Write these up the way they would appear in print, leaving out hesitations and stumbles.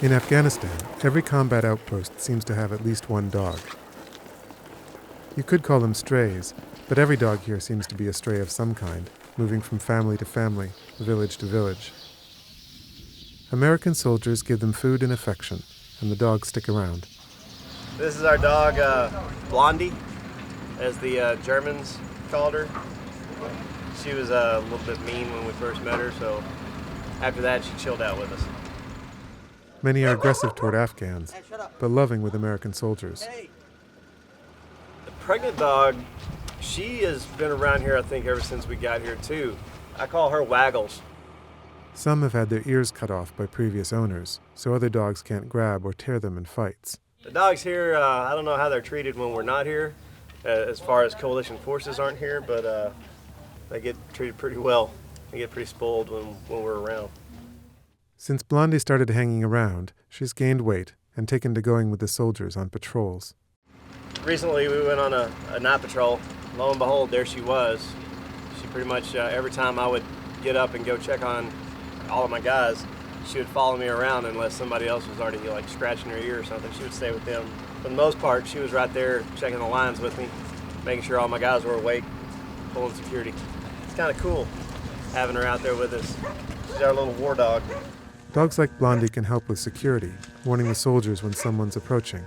In Afghanistan, every combat outpost seems to have at least one dog. You could call them strays, but every dog here seems to be a stray of some kind, moving from family to family, village to village. American soldiers give them food and affection, and the dogs stick around. This is our dog, Blondie, as the Germans called her. She was a little bit mean when we first met her, so after that she chilled out with us. Many are aggressive toward Afghans, but loving with American soldiers. The pregnant dog, she has been around here, I think, ever since we got here, too. I call her Waggles. Some have had their ears cut off by previous owners, so other dogs can't grab or tear them in fights. The dogs here, I don't know how they're treated when we're not here, as far as coalition forces aren't here, but they get treated pretty well. They get pretty spoiled when we're around. Since Blondie started hanging around, she's gained weight and taken to going with the soldiers on patrols. Recently we went on a night patrol. Lo and behold, there she was. She pretty much, every time I would get up and go check on all of my guys, she would follow me around unless somebody else was already like scratching her ear or something. She would stay with them. For the most part, she was right there checking the lines with me, making sure all my guys were awake, pulling security. It's kind of cool having her out there with us. She's our little war dog. Dogs like Blondie can help with security, warning the soldiers when someone's approaching.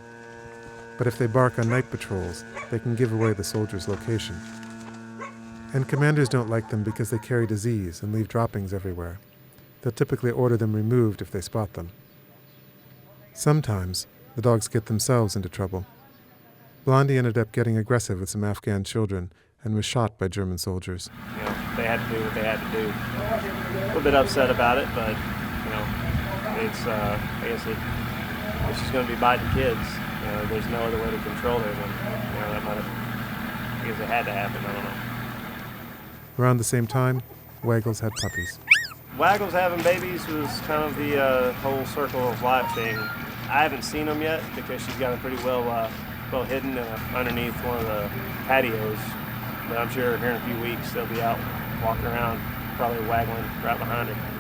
But if they bark on night patrols, they can give away the soldier's location. And commanders don't like them because they carry disease and leave droppings everywhere. They'll typically order them removed if they spot them. Sometimes, the dogs get themselves into trouble. Blondie ended up getting aggressive with some Afghan children and was shot by German soldiers. You know, they had to do what they had to do. A little bit upset about it, but you know, it's I guess if she's going to be biting kids, you know, there's no other way to control her than, you know, that might have, I guess it had to happen. I don't know. Around the same time, Waggles had puppies. Waggles having babies was kind of the whole circle of life thing. I haven't seen them yet because she's got them pretty well hidden underneath one of the patios. But I'm sure here in a few weeks they'll be out walking around, probably waggling right behind her.